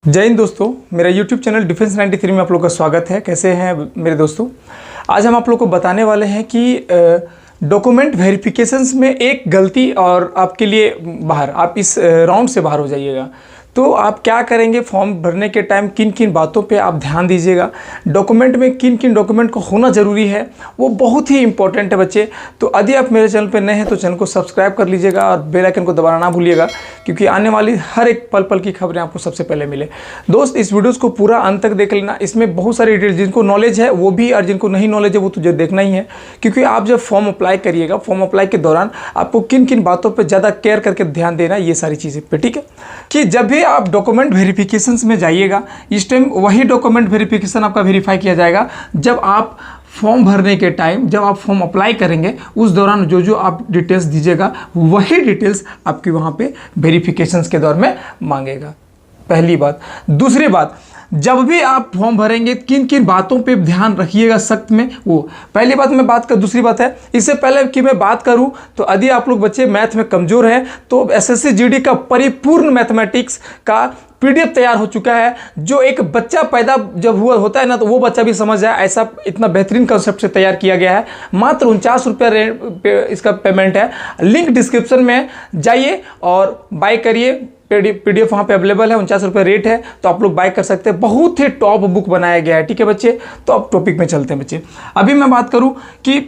जय हिंद दोस्तों, मेरा YouTube चैनल डिफेंस 93 में आप लोग का स्वागत है। कैसे हैं मेरे दोस्तों? आज हम आप लोग को बताने वाले हैं कि डॉक्यूमेंट वेरिफिकेशंस में एक गलती और आपके लिए बाहर, आप इस राउंड से बाहर हो जाइएगा। तो आप क्या करेंगे, फॉर्म भरने के टाइम किन किन बातों पे आप ध्यान दीजिएगा, डॉक्यूमेंट में किन किन डॉक्यूमेंट को होना ज़रूरी है, वो बहुत ही इंपॉर्टेंट है बच्चे। तो यदि आप मेरे चैनल पे नए हैं तो चैनल को सब्सक्राइब कर लीजिएगा और बेल आइकन को दबाना ना भूलिएगा, क्योंकि आने वाली हर एक पल पल की खबरें आपको सबसे पहले मिले। दोस्त, इस वीडियोस को पूरा अंत तक देख लेना। इसमें बहुत सारी डिटेल्स, जिनको नॉलेज है वो भी और जिनको नहीं नॉलेज है वो तो देखना ही है, क्योंकि आप जब फॉर्म अप्लाई करिएगा, फॉर्म अप्लाई के दौरान आपको किन किन बातों पर ज़्यादा केयर करके ध्यान देना, ये सारी चीज़ें पे, ठीक है। कि जब भी आप डॉक्यूमेंट वेरिफिकेशंस में जाइएगा, इस टाइम वही डॉक्यूमेंट वेरिफिकेशन आपका वेरीफाई किया जाएगा जब आप फॉर्म भरने के टाइम, जब आप फॉर्म अप्लाई करेंगे उस दौरान जो जो आप डिटेल्स दीजिएगा वही डिटेल्स आपकी वहाँ पे वेरिफिकेशंस के दौरान में मांगेगा। पहली बात। दूसरी बात, जब भी आप फॉर्म भरेंगे किन किन बातों पे ध्यान रखिएगा सख्त में, वो पहली बात मैं बात कर। दूसरी बात है, इससे पहले कि मैं बात करूं तो यदि आप लोग बच्चे मैथ में कमज़ोर हैं तो एसएससी जीडी का परिपूर्ण मैथमेटिक्स का पीडीएफ तैयार हो चुका है, जो एक बच्चा पैदा जब हुआ होता है ना तो वो बच्चा भी समझ जाए, ऐसा इतना बेहतरीन कंसेप्ट से तैयार किया गया है। मात्र 49 रुपये इसका पेमेंट है। लिंक डिस्क्रिप्शन में जाइए और बाय करिए। पीडीएफ वहाँ पे अवेलेबल है, 49 रुपये रेट है, तो आप लोग बाय कर सकते हैं। बहुत ही टॉप बुक बनाया गया है, ठीक है बच्चे। तो अब टॉपिक में चलते हैं बच्चे। अभी मैं बात करूँ कि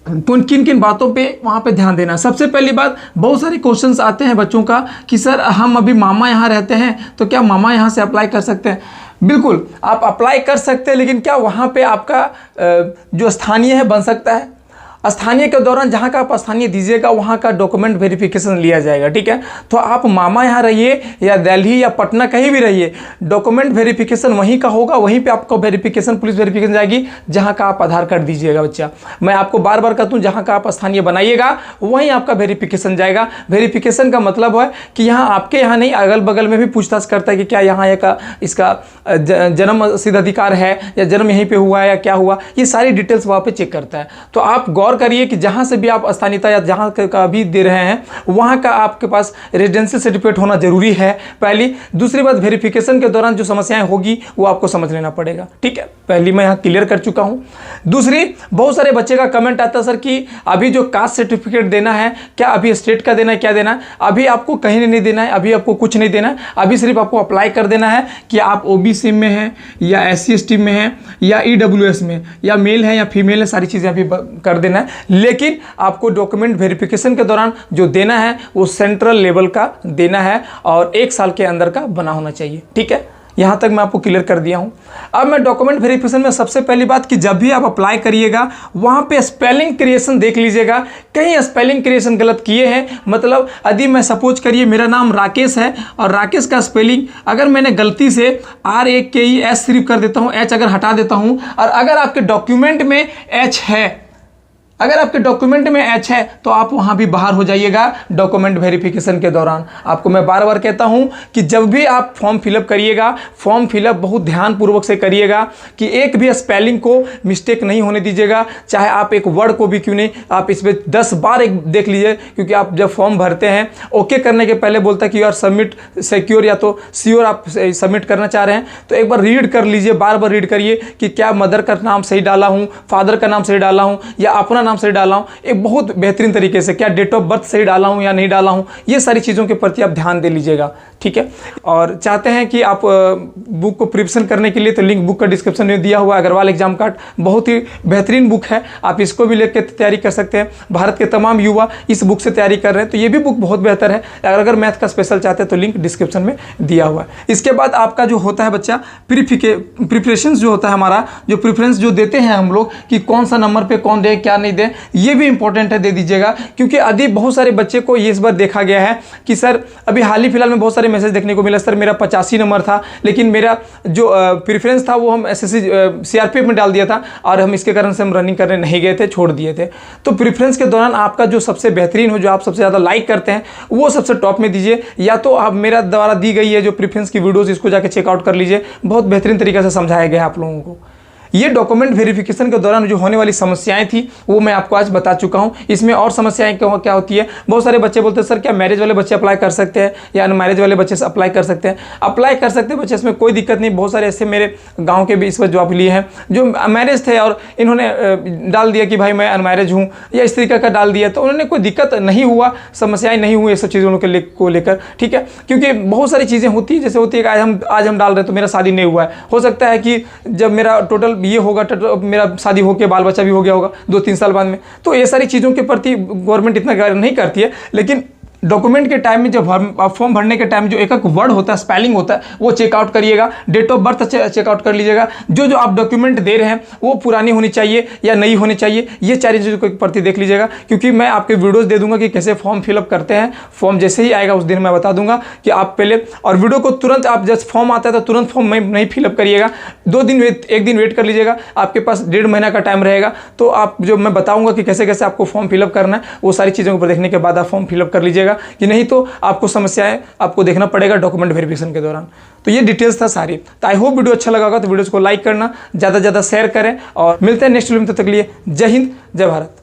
किन किन बातों पे वहाँ पे ध्यान देना। सबसे पहली बात, बहुत सारे क्वेश्चंस आते हैं बच्चों का कि सर हम अभी मामा यहाँ रहते हैं तो क्या मामा यहाँ से अप्लाई कर सकते हैं? बिल्कुल आप अप्लाई कर सकते हैं, लेकिन क्या वहाँ पे आपका जो स्थानीय है बन सकता है? स्थानीय के दौरान जहाँ का आप स्थानीय दीजिएगा वहाँ का डॉक्यूमेंट वेरिफिकेशन लिया जाएगा, ठीक है। तो आप मामा यहाँ रहिए या दिल्ली या पटना कहीं भी रहिए, डॉक्यूमेंट वेरिफिकेशन वहीं का होगा। वहीं पे आपको वेरिफिकेशन, पुलिस वेरिफिकेशन जाएगी जहाँ का आप आधार कार्ड दीजिएगा बच्चा। मैं आपको बार बार कहता हूँ, जहाँ का आप स्थानीय बनाइएगा वहीं आपका वेरिफिकेशन जाएगा। वेरिफिकेशन का मतलब है कि यहाँ आपके यहाँ नहीं, अगल बगल में भी पूछताछ करता है कि क्या यहाँ इसका जन्म सिद्ध अधिकार है या जन्म यहीं पर हुआ है या क्या हुआ, ये सारी डिटेल्स वहाँ पर चेक करता है। तो आप गौर करिए कि जहां से भी आप स्थानीयता या जहां का भी दे रहे हैं वहां का आपके पास रेजिडेंशियल सर्टिफिकेट होना जरूरी है, पहली। दूसरी बात, वेरिफिकेशन के दौरान जो समस्याएं होगी वो आपको समझ लेना पड़ेगा, ठीक है। पहली मैं यहां क्लियर कर चुका हूं। दूसरी, बहुत सारे बच्चे का कमेंट आता है सर कि अभी जो कास्ट सर्टिफिकेट देना है, क्या अभी स्टेट का देना है, क्या देना है? अभी आपको कहीं नहीं देना है, अभी आपको कुछ नहीं देना है। अभी सिर्फ आपको अप्लाई कर देना है कि आप ओबीसी में हैं या SC/ST में हैं या EWS में, या मेल है या फीमेल है, सारी चीज़ें अभी कर देना है। लेकिन आपको डॉक्यूमेंट वेरिफिकेशन के दौरान जो देना है वो सेंट्रल लेवल का देना है और 1 साल के अंदर का बना होना चाहिए, ठीक है। यहां तक मैं आपको क्लियर कर दिया हूं। अब मैं डॉक्यूमेंट वेरिफिकेशन में सबसे पहली बात कि जब भी आप अप्लाई करिएगा वहां पे स्पेलिंग क्रिएशन देख लीजिएगा। कहीं स्पेलिंग क्रिएशन गलत किए हैं, मतलब यदि मैं सपोज करिए मेरा नाम राकेश है और राकेश का स्पेलिंग अगर मैंने गलती से RAKES सिर्फ कर देता हूं, H अगर हटा देता हूं, और अगर आपके डॉक्यूमेंट में H है, अगर आपके डॉक्यूमेंट में H है तो आप वहां भी बाहर हो जाइएगा डॉक्यूमेंट वेरिफिकेशन के दौरान। आपको मैं बार बार कहता हूं कि जब भी आप फॉर्म फिलअप करिएगा, फॉर्म फिलअप बहुत ध्यानपूर्वक से करिएगा कि एक भी स्पेलिंग को मिस्टेक नहीं होने दीजिएगा। चाहे आप एक वर्ड को भी क्यों नहीं, आप इस पर 10 बार एक देख लीजिए, क्योंकि आप जब फॉर्म भरते हैं ओके करने के पहले बोलता है कि यू आर सबमिट सिक्योर या तो श्योर आप सबमिट करना चाह रहे हैं, तो एक बार रीड कर लीजिए, बार बार रीड करिए कि क्या मदर का नाम सही डाला हूँ, फादर का नाम सही डाला हूँ या अपना नाम सही डाला हूं, एक बहुत बेहतरीन तरीके से, क्या डेट ऑफ बर्थ सही डाला हूं या नहीं डाला हूं, ये सारी चीज़ों के प्रति आप ध्यान दे लीजिएगा, ठीक है। और चाहते हैं कि आप बुक को प्रिपरेशन करने के लिए तो लिंक बुक का डिस्क्रिप्शन में दिया हुआ है। अग्रवाल एग्जाम कार्ड बहुत ही बेहतरीन बुक है, आप इसको भी लेकर तैयारी कर सकते हैं। भारत के तमाम युवा इस बुक से तैयारी कर रहे हैं, तो ये भी बुक बहुत बेहतर है। अगर मैथ का स्पेशल चाहते हैं तो लिंक डिस्क्रिप्शन में दिया हुआ है। इसके बाद आपका जो होता है बच्चा प्रिपरेशन जो होता है, हमारा जो प्रिफरेंस जो देते हैं हम लोग कि कौन सा नंबर पे कौन दे क्या नहीं दे, ये भी इंपॉर्टेंट है, दे दीजिएगा। क्योंकि यदि बहुत सारे बच्चे को ये इस बार देखा गया है कि सर अभी हाल ही फिलहाल में बहुत सारे मैसेज देखने को मिला, सर मेरा 85 नंबर था लेकिन मेरा जो प्रेफरेंस था वो हम SSC CRPF में डाल दिया था और हम इसके कारण से हम रनिंग करने नहीं गए थे, छोड़ दिए थे। तो प्रेफरेंस के दौरान आपका जो सबसे बेहतरीन हो, जो आप सबसे ज़्यादा लाइक करते हैं, वो सबसे टॉप में दीजिए। या तो आप मेरा द्वारा दी गई है जो प्रेफरेंस की वीडियोज़, इसको जाके चेकआउट कर लीजिए, बहुत बेहतरीन तरीके से समझाया गया है आप लोगों को। ये डॉक्यूमेंट वेरिफिकेशन के दौरान जो होने वाली समस्याएं थी वो मैं आपको आज बता चुका हूँ। इसमें और समस्याएं क्या होती है, बहुत सारे बच्चे बोलते हैं सर क्या मैरिज वाले बच्चे अप्लाई कर सकते हैं या अनमैरिज वाले बच्चे अप्लाई कर सकते हैं? अप्लाई कर सकते हैं बच्चे, इसमें कोई दिक्कत नहीं। बहुत सारे ऐसे मेरे गाँव के भी इस वक्त जॉब लिए हैं जो मैरिज थे और इन्होंने डाल दिया कि भाई मैं अनमैरिज हूँ या इस तरीके का डाल दिया, तो उन्होंने कोई दिक्कत नहीं हुआ, समस्याएं नहीं हुई ये सब चीज़ों को लेकर, ठीक है। क्योंकि बहुत सारी चीज़ें होती है, जैसे होती है कि आज हम डाल रहे हैं तो मेरा शादी नहीं हुआ है, हो सकता है कि जब मेरा टोटल ये होगा, मेरा शादी होकर बाल बच्चा भी हो गया होगा 2-3 साल बाद में, तो ये सारी चीज़ों के प्रति गवर्नमेंट इतना नहीं करती है। लेकिन डॉक्यूमेंट के टाइम में जब फॉर्म भरने के टाइम जो एक वर्ड होता है, स्पेलिंग होता है, वो चेकआउट करिएगा। डेट ऑफ बर्थ चेकआउट कर लीजिएगा। जो आप डॉक्यूमेंट दे रहे हैं वो पुरानी होनी चाहिए या नई होनी चाहिए, ये सारी चीज़ों को प्रति देख लीजिएगा। क्योंकि मैं आपके वीडियोस दे दूंगा कि कैसे फॉर्म फिलअप करते हैं। फॉर्म जैसे ही आएगा उस दिन मैं बता दूंगा कि आप पहले, और वीडियो को तुरंत आप जब फॉर्म आता है तो तुरंत फॉर्म नहीं फिलअप करिएगा, 2 दिन एक दिन वेट कर लीजिएगा। आपके पास 1.5 महीना का टाइम रहेगा, तो आप जो मैं बताऊँगा कि कैसे कैसे आपको फॉर्म फिलअप करना है, वो सारी चीज़ों को देखने के बाद आप फॉर्म फिलअप कर लीजिएगा, कि नहीं तो आपको समस्याएं आपको देखना पड़ेगा डॉक्यूमेंट वेरिफिकेशन के दौरान। तो ये डिटेल्स था सारी। तो आई होप वीडियो अच्छा लगा होगा, तो वीडियोस को लाइक करना, ज़्यादा से ज़्यादा शेयर करें, और मिलते हैं नेक्स्ट वीडियो में। तब तक के लिए जय हिंद, जय भारत।